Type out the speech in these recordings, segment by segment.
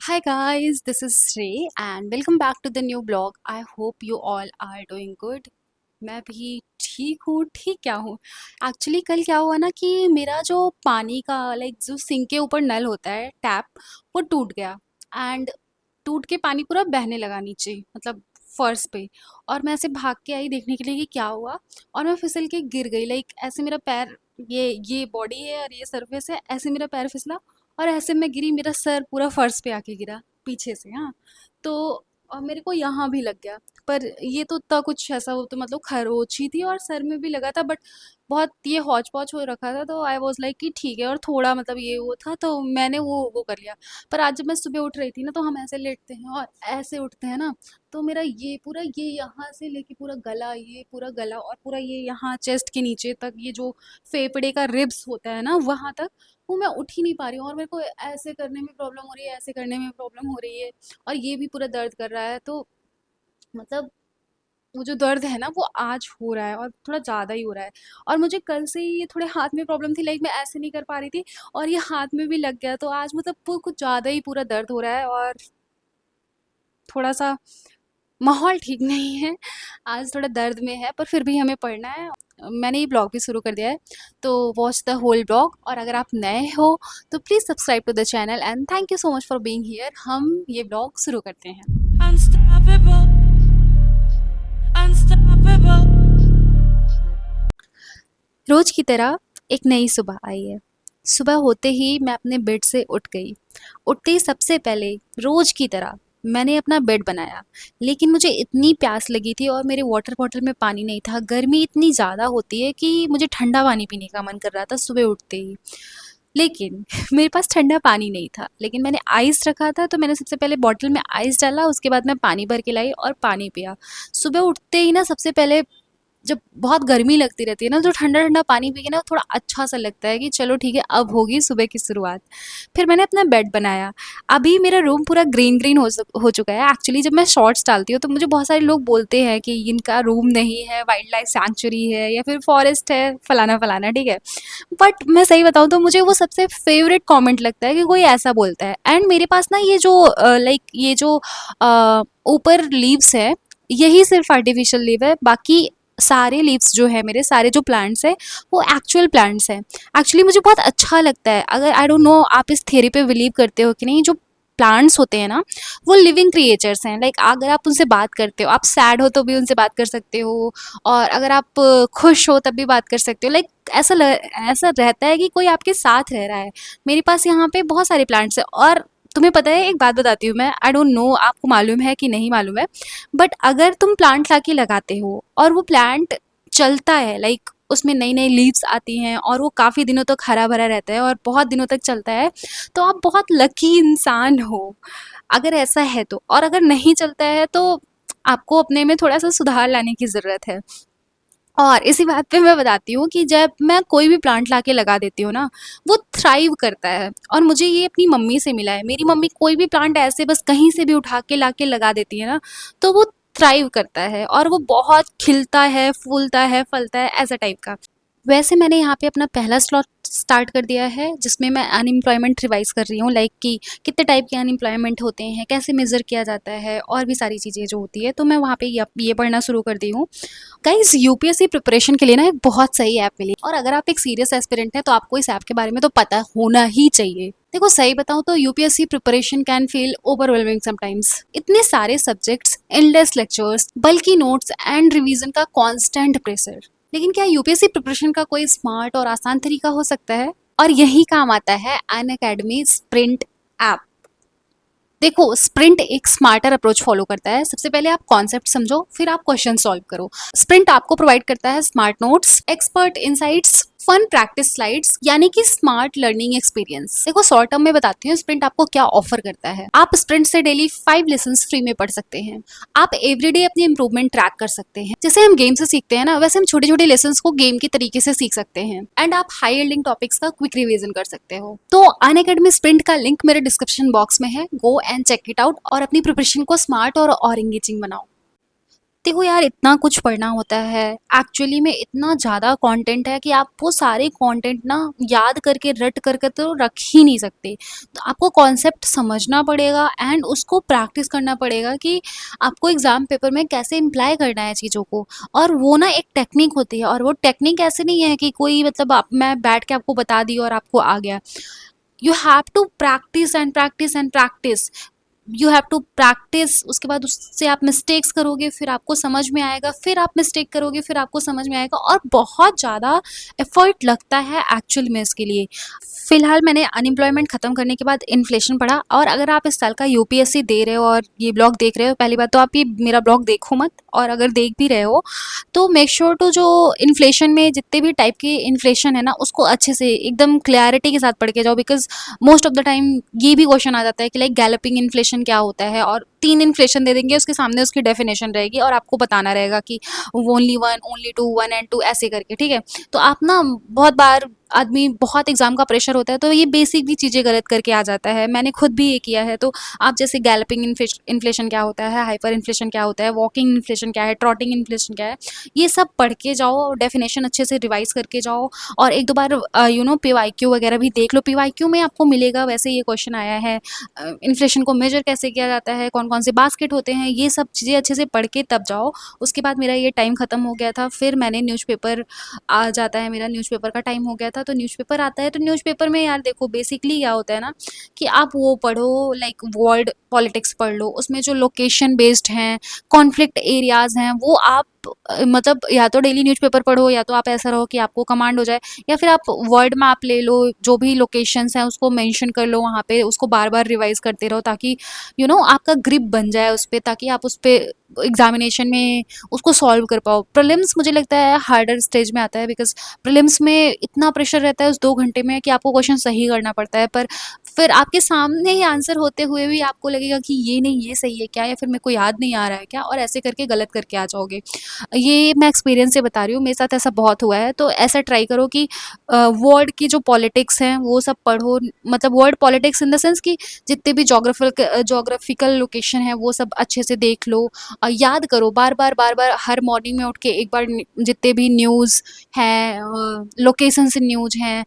Hi guys, this is Shrey and welcome back to the new blog. I hope you all are doing good. मैं भी ठीक हूँ, ठीक क्या हूँ। एक्चुअली कल क्या हुआ ना कि मेरा जो पानी का जो सिंक के ऊपर नल होता है टैप, वो टूट गया। एंड टूट के पानी पूरा बहने लगा नीचे, मतलब फर्श पे। और मैं ऐसे भाग के आई देखने के लिए कि क्या हुआ, और मैं फिसल के गिर गई। ऐसे मेरा पैर, ये बॉडी है और ये सरफेस है, ऐसे मेरा पैर फिसला और ऐसे मैं गिरी, मेरा सर पूरा फर्श पे आके गिरा पीछे से। हाँ, तो और मेरे को यहाँ भी लग गया। पर ये तो उतना कुछ ऐसा, वो तो मतलब खरोच ही थी और सर में भी लगा था, बट बहुत ये हौच पौच हो रखा था, तो आई वॉज लाइक कि ठीक है। और थोड़ा मतलब ये वो था, तो मैंने वो कर लिया। पर आज जब मैं सुबह उठ रही थी ना, तो हम ऐसे लेटते हैं और ऐसे उठते हैं ना, तो मेरा ये पूरा, ये यहाँ से लेके पूरा गला, ये पूरा गला और पूरा ये यहाँ चेस्ट के नीचे तक, ये जो फेफड़े का रिब्स होता है ना, वहाँ तक वो मैं उठ ही नहीं पा रही हूँ। और मेरे को ऐसे करने में प्रॉब्लम हो रही है, ऐसे करने में प्रॉब्लम हो रही है, और ये भी पूरा दर्द कर रहा है। तो मतलब वो जो दर्द है ना, वो आज हो रहा है और थोड़ा ज़्यादा ही हो रहा है। और मुझे कल से ही ये थोड़े हाथ में प्रॉब्लम थी, मैं ऐसे नहीं कर पा रही थी, और ये हाथ में भी लग गया। तो आज मतलब वो कुछ ज़्यादा ही पूरा दर्द हो रहा है, और थोड़ा सा माहौल ठीक नहीं है। आज थोड़ा दर्द में है, पर फिर भी हमें पढ़ना है। मैंने ये ब्लॉग भी शुरू कर दिया है, तो वॉच द होल ब्लॉग। और अगर आप नए हो तो please subscribe to the channel and thank you so much for being here. हम ये ब्लॉग शुरू करते हैं। Unstoppable, unstoppable. रोज की तरह एक नई सुबह आई है। सुबह होते ही मैं अपने बेड से उठ गई। उठते ही सबसे पहले, रोज की तरह, मैंने अपना बेड बनाया। लेकिन मुझे इतनी प्यास लगी थी और मेरे वाटर बॉटल में पानी नहीं था। गर्मी इतनी ज़्यादा होती है कि मुझे ठंडा पानी पीने का मन कर रहा था सुबह उठते ही। लेकिन मेरे पास ठंडा पानी नहीं था। लेकिन मैंने आइस रखा था, तो मैंने सबसे पहले बॉटल में आइस डाला, उसके बाद मैं पानी भर के लाई और पानी पिया। सुबह उठते ही ना, सबसे पहले जब बहुत गर्मी लगती रहती है ना, तो ठंडा ठंडा पानी पी के ना थोड़ा अच्छा सा लगता है कि चलो ठीक है, अब होगी सुबह की शुरुआत। फिर मैंने अपना बेड बनाया। अभी मेरा रूम पूरा ग्रीन ग्रीन हो चुका है। एक्चुअली जब मैं शॉर्ट्स डालती हूँ तो मुझे बहुत सारे लोग बोलते हैं कि इनका रूम नहीं है, वाइल्ड लाइफ सैंक्चुरी है या फिर फॉरेस्ट है, फलाना फलाना, ठीक है। बट मैं सही बताऊँ तो मुझे वो सबसे फेवरेट कमेंट लगता है कि कोई ऐसा बोलता है। एंड मेरे पास ना ये जो ये जो ऊपर लीव्स है, यही सिर्फ आर्टिफिशियल लीव है। बाकी सारे लीव्स जो है, मेरे सारे जो प्लांट्स हैं, वो एक्चुअल प्लांट्स हैं। एक्चुअली मुझे बहुत अच्छा लगता है। अगर आई डोंट नो आप इस थ्योरी पे बिलीव करते हो कि नहीं, जो प्लांट्स होते हैं ना, वो लिविंग क्रिएचर्स हैं। अगर आप उनसे बात करते हो, आप सैड हो तो भी उनसे बात कर सकते हो, और अगर आप खुश हो तब भी बात कर सकते हो। ऐसा रहता है कि कोई आपके साथ रह रहा है। मेरे पास यहाँ पे बहुत सारे प्लांट्स हैं। और तुम्हें पता है, एक बात बताती हूँ मैं, आई डोंट नो आपको मालूम है कि नहीं मालूम है, बट अगर तुम प्लांट लाके लगाते हो और वो प्लांट चलता है, उसमें नई नई लीव्स आती हैं और वो काफ़ी दिनों तक हरा भरा रहता है और बहुत दिनों तक चलता है, तो आप बहुत लकी इंसान हो अगर ऐसा है तो। और अगर नहीं चलता है तो आपको अपने में थोड़ा सा सुधार लाने की ज़रूरत है। और इसी बात पे मैं बताती हूँ कि जब मैं कोई भी प्लांट लाके लगा देती हूँ ना, वो थ्राइव करता है। और मुझे ये अपनी मम्मी से मिला है। मेरी मम्मी कोई भी प्लांट ऐसे बस कहीं से भी उठा के लाके लगा देती है ना, तो वो थ्राइव करता है और वो बहुत खिलता है, फूलता है, फलता है, ऐसा टाइप का। वैसे मैंने यहाँ पे अपना पहला स्लॉट स्टार्ट कर दिया है, जिसमें मैं अनएम्प्लॉयमेंट रिवाइज कर रही हूँ, कि कितने टाइप के अनएम्प्लॉयमेंट होते हैं, कैसे मेज़र किया जाता है, और भी सारी चीज़ें जो होती है, तो मैं वहाँ पे ये पढ़ना शुरू कर दी हूँ। गाइस, यूपीएससी प्रिपरेशन के लिए ना एक बहुत सही ऐप मिली, और अगर आप एक सीरियस एस्पिरेंट हैं तो आपको इस ऐप के बारे में तो पता होना ही चाहिए। देखो, सही बताऊं तो UPSC preparation can feel overwhelming sometimes. इतने सारे सब्जेक्ट्स, एंडलेस लेक्चर्स, बल्कि नोट्स एंड रिवीजन का कांस्टेंट प्रेशर। लेकिन क्या यूपीएससी प्रिपरेशन का कोई स्मार्ट और आसान तरीका हो सकता है? और यही काम आता है अनअकैडमी स्प्रिंट ऐप। देखो, स्प्रिंट एक स्मार्टर अप्रोच फॉलो करता है। सबसे पहले आप कॉन्सेप्ट समझो, फिर आप क्वेश्चन सॉल्व करो। स्प्रिंट आपको प्रोवाइड करता है smart notes, expert insights, fun practice slides, यानी कि स्मार्ट लर्निंग एक्सपीरियंस। देखो, शॉर्ट टर्म में बताती हूँ स्प्रिंट आपको क्या ऑफर करता है। आप स्प्रिंट से डेली 5 लेसन फ्री में पढ़ सकते हैं। आप एवरीडे अपनी इंप्रूवमेंट ट्रैक कर सकते हैं। जैसे हम गेम से सीखते हैं ना, वैसे हम छोटे छोटे लेसन को गेम के तरीके से सीख सकते हैं। एंड आप हाई यील्डिंग टॉपिक्स का क्विक रिवीजन कर सकते हो। तो अनअकैडमी स्प्रिंट का लिंक मेरे डिस्क्रिप्शन बॉक्स में है, go and check it out और अपनी प्रिपरेशन को स्मार्ट और एंगेजिंग बनाओ। देखो यार, इतना कुछ पढ़ना होता है, एक्चुअली में इतना ज़्यादा कंटेंट है कि आप वो सारे कंटेंट ना याद करके रट करके तो रख ही नहीं सकते। तो आपको कॉन्सेप्ट समझना पड़ेगा एंड उसको प्रैक्टिस करना पड़ेगा कि आपको एग्ज़ाम पेपर में कैसे इम्प्लाई करना है चीज़ों को। और वो ना एक टेक्निक होती है, और वो टेक्निक ऐसे नहीं है कि कोई मतलब आप मैं बैठ के आपको बता दी और आपको आ गया। You have to practice and practice and practice. You have to practice, उसके बाद उससे आप मिस्टेक्स करोगे, फिर आपको समझ में आएगा, फिर आप मिस्टेक करोगे, फिर आपको समझ में आएगा, और बहुत ज़्यादा एफर्ट लगता है एक्चुअल में इसके लिए। फिलहाल मैंने अनएम्प्लॉयमेंट ख़त्म करने के बाद इन्फ्लेशन पढ़ा, और अगर आप इस साल का यूपीएससी दे रहे हो और ये ब्लॉग देख रहे हो, पहली बात तो आप ये मेरा ब्लॉग देखो मत, और अगर देख भी रहे हो तो मेक श्योर टू जो इन्फ्लेशन में जितने भी टाइप के इन्फ्लेशन है ना, उसको अच्छे से एकदम क्लैरिटी के साथ पढ़ के जाओ। Because most of the time ये भी क्वेश्चन आ जाता है कि लाइक गैलपिंग इन्फ्लेशन क्या होता है, और 3 इन्फ्लेशन दे देंगे, उसके सामने उसकी डेफिनेशन रहेगी और आपको बताना रहेगा कि ओनली 1, ओनली 2, 1 एंड 2 ऐसे करके, ठीक है? तो आप ना बहुत बार आदमी बहुत एग्ज़ाम का प्रेशर होता है तो ये बेसिक भी चीज़ें गलत करके आ जाता है। मैंने खुद भी ये किया है। तो आप जैसे गैलपिंग इन्फ्लेशन क्या होता है, हाइपर इन्फ्लेशन क्या होता है, वॉकिंग इन्फ्लेशन क्या है, ट्रॉटिंग इन्फ्लेशन क्या है, ये सब पढ़ के जाओ और डेफिनेशन अच्छे से रिवाइज करके जाओ। और एक दो बार पीवाईक्यू वगैरह भी देख लो। पीवाईक्यू में आपको मिलेगा, वैसे ये क्वेश्चन आया है इन्फ्लेशन को मेजर कैसे किया जाता है, कौन कौन से बास्केट होते हैं, ये सब चीज़ें अच्छे से पढ़ के तब जाओ। उसके बाद मेरा ये टाइम ख़त्म हो गया था, फिर मैंने न्यूज़पेपर आ जाता है, मेरा न्यूज़पेपर का टाइम हो गया था, तो न्यूज़पेपर आता है। तो न्यूज़पेपर में यार देखो बेसिकली क्या होता है ना, कि आप वो पढ़ो, लाइक वर्ल्ड पॉलिटिक्स पढ़ लो, उसमें जो लोकेशन बेस्ड हैं, कॉन्फ्लिक्ट एरियाज़ हैं, वो आप मतलब या तो डेली न्यूज़पेपर पढ़ो, या तो आप ऐसा रहो कि आपको कमांड हो जाए, या फिर आप वर्ल्ड मैप ले लो, जो भी लोकेशंस हैं उसको मेंशन कर लो वहाँ पे, उसको बार बार रिवाइज करते रहो, ताकि आपका ग्रिप बन जाए उस पे, ताकि आप उस पे एग्जामिनेशन में उसको सॉल्व कर पाओ। प्रीलिम्स मुझे लगता है हार्डर स्टेज में आता है, बिकॉज प्रीलिम्स में इतना प्रेशर रहता है उस 2 घंटे में कि आपको क्वेश्चन सही करना पड़ता है, पर फिर आपके सामने ही आंसर होते हुए भी आपको लगेगा कि ये नहीं, ये सही है क्या, या फिर मेरे को याद नहीं आ रहा है क्या, और ऐसे करके गलत करके आ जाओगे। ये मैं एक्सपीरियंस से बता रही हूँ, मेरे साथ ऐसा बहुत हुआ है। तो ऐसा ट्राई करो कि वर्ल्ड की जो पॉलिटिक्स हैं वो सब पढ़ो, मतलब world politics in the sense कि जितने भी जोग्राफिकल लोकेशन है वो सब अच्छे से देख लो। याद करो बार बार हर मॉर्निंग में उठ के एक बार जितने भी न्यूज़ हैं, लोकेशन से न्यूज़ हैं,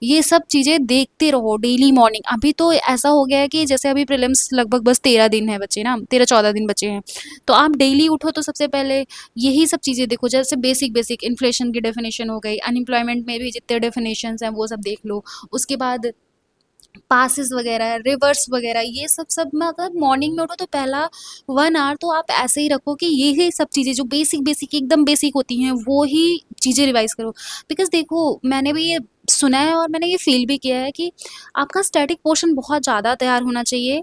ये सब चीज़ें देखते रहो डेली मॉर्निंग। अभी तो ऐसा हो गया है कि जैसे अभी प्रीलिम्स लगभग बस 13 दिन है बचे ना, 13-14 दिन बचे हैं। तो आप डेली उठो तो सबसे पहले यही सब चीज़ें देखो, जैसे बेसिक बेसिक इन्फ्लेशन की डेफिनेशन हो गई, अनएम्प्लॉयमेंट में भी जितने डेफिनेशंस हैं वो सब देख लो। उसके बाद पासिस वगैरह, रिवर्स वगैरह, ये सब सब में अगर मॉर्निंग में उठो तो पहला 1 आवर तो आप ऐसे ही रखो कि यही सब चीज़ें जो बेसिक बेसिक एकदम बेसिक होती हैं वो ही चीज़ें रिवाइज करो। बिकॉज देखो मैंने भी ये सुना है और मैंने ये फील भी किया है कि आपका स्टैटिक पोर्शन बहुत ज़्यादा तैयार होना चाहिए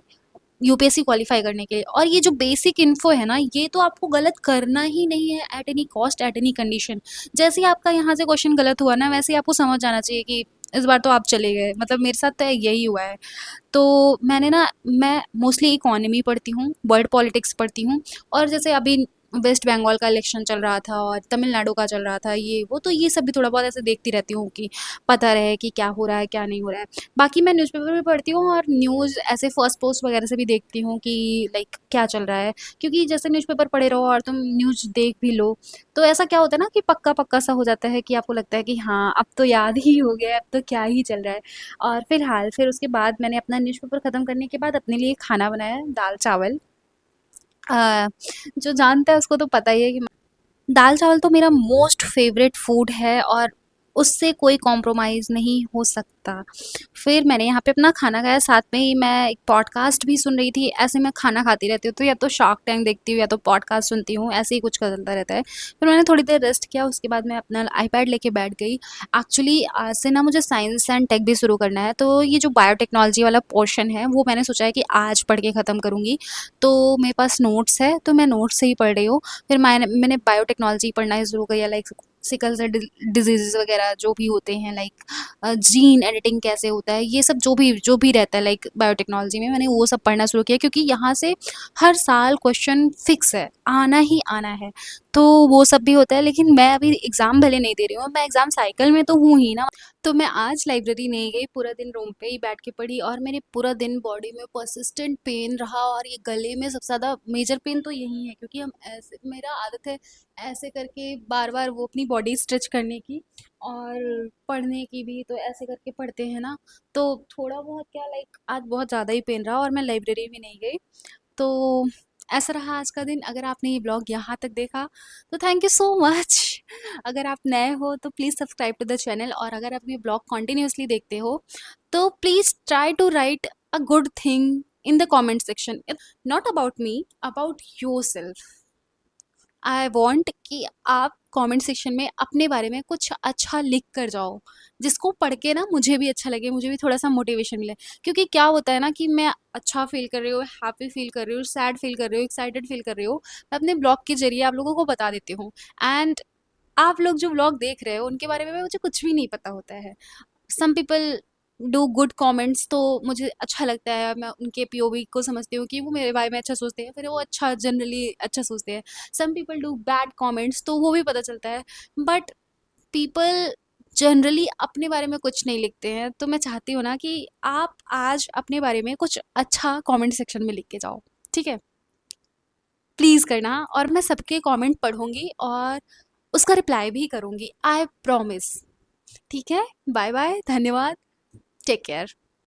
यूपीएससी क्वालिफाई करने के लिए। और ये जो बेसिक इन्फो है ना, ये तो आपको गलत करना ही नहीं है at any cost, at any condition. जैसे ही आपका यहाँ से क्वेश्चन गलत हुआ ना, वैसे ही आपको समझ जाना चाहिए कि इस बार तो आप चले गए। मतलब मेरे साथ तो यही हुआ है। तो मैं मोस्टली इकोनॉमी पढ़ती हूँ, वर्ल्ड पॉलिटिक्स पढ़ती हूँ, और जैसे अभी वेस्ट बंगाल का इलेक्शन चल रहा था और तमिलनाडु का चल रहा था, ये वो, तो ये सब भी थोड़ा बहुत ऐसे देखती रहती हूँ कि पता रहे कि क्या हो रहा है क्या नहीं हो रहा है। बाकी मैं न्यूज़पेपर भी पढ़ती हूँ और न्यूज़ ऐसे फर्स्ट पोस्ट वगैरह से भी देखती हूँ कि लाइक क्या चल रहा है। क्योंकि जैसे न्यूज़पेपर पढ़े रहो और तुम न्यूज़ देख भी लो, तो ऐसा क्या होता है ना कि पक्का पक्का सा हो जाता है कि आपको लगता है कि हाँ अब तो याद ही हो गया, अब तो क्या ही चल रहा है। और फिर उसके बाद मैंने अपना न्यूज़पेपर ख़त्म करने के बाद अपने लिए खाना बनाया, दाल चावल। जो जानता है उसको तो पता ही है कि दाल चावल तो मेरा मोस्ट फेवरेट फूड है, और उससे कोई कॉम्प्रोमाइज़ नहीं हो सकता। फिर मैंने यहाँ पे अपना खाना खाया, साथ में ही मैं एक पॉडकास्ट भी सुन रही थी। ऐसे मैं खाना खाती रहती हूँ, तो या तो शार्क टैंक देखती हूँ या तो पॉडकास्ट सुनती हूँ, ऐसे ही कुछ चलता रहता है। फिर मैंने थोड़ी देर रेस्ट किया, उसके बाद मैं अपना आईपैड लेके बैठ गई। एक्चुअली आज से ना मुझे साइंस एंड टेक भी शुरू करना है, तो ये जो बायोटेक्नोलॉजी वाला पोर्शन है वो मैंने सोचा है कि आज पढ़ के ख़त्म करूँगी। तो मेरे पास नोट्स है, तो मैं नोट्स से ही पढ़ रही हूँ। फिर मैंने बायोटेक्नोलॉजी पढ़ना ही शुरू किया, लाइक सिकल सेल डिजीज़ वगैरह जो भी होते हैं, लाइक जीन एडिटिंग कैसे होता है, ये सब जो भी रहता है लाइक बायोटेक्नोलॉजी में, मैंने वो सब पढ़ना शुरू किया, क्योंकि यहाँ से हर साल क्वेश्चन फिक्स है, आना ही आना है। तो वो सब भी होता है, लेकिन मैं अभी एग्ज़ाम भले नहीं दे रही हूँ, मैं एग्ज़ाम साइकिल में तो हूँ ही ना। तो मैं आज लाइब्रेरी नहीं गई, पूरा दिन रूम पे ही बैठ के पढ़ी और मेरे पूरा दिन बॉडी में पर्सिस्टेंट पेन रहा और ये गले में सबसे ज़्यादा मेजर पेन तो यही है, क्योंकि हम ऐसे, मेरा आदत है ऐसे करके बार-बार वो अपनी बॉडी स्ट्रेच करने की और पढ़ने की भी, तो ऐसे करके पढ़ते हैं ना, तो थोड़ा बहुत क्या लाइक आज बहुत ज़्यादा ही पेन रहा और मैं लाइब्रेरी भी नहीं गई। तो ऐसा रहा आज का दिन। अगर आपने ये ब्लॉग यहाँ तक देखा तो थैंक यू सो मच। अगर आप नए हो तो please subscribe to the channel, और अगर आप ये ब्लॉग कंटिन्यूअसली देखते हो तो please try to write a good thing in the comment section, not about me, about yourself. I want कि आप कमेंट सेक्शन में अपने बारे में कुछ अच्छा लिख कर जाओ, जिसको पढ़ के ना मुझे भी अच्छा लगे, मुझे भी थोड़ा-सा मोटिवेशन मिले। क्योंकि क्या होता है ना कि मैं अच्छा फ़ील कर रही हूँ, हैप्पी फ़ील कर रही हूँ, सैड फ़ील कर रही हूँ, एक्साइटेड फ़ील कर रही हूँ, मैं अपने ब्लॉग के ज़रिए आप लोगों को बता देती हूँ। एंड आप लोग जो व्लॉग देख रहे हो उनके बारे में मुझे कुछ भी नहीं पता होता है। Some people do good comments, तो मुझे अच्छा लगता है, मैं उनके पीओवी को समझती हूँ कि वो मेरे बारे में अच्छा सोचते हैं, फिर वो अच्छा जनरली अच्छा सोचते हैं। Some people do bad comments, तो वो भी पता चलता है। बट पीपल जनरली अपने बारे में कुछ नहीं लिखते हैं, तो मैं चाहती हूँ ना कि आप आज अपने बारे में कुछ अच्छा कमेंट सेक्शन में लिख के जाओ, ठीक है? प्लीज़ करना, और मैं सबके कमेंट पढ़ूंगी और उसका रिप्लाई भी करूंगी, आई प्रॉमिस। ठीक है, बाय बाय, धन्यवाद, टेक केयर।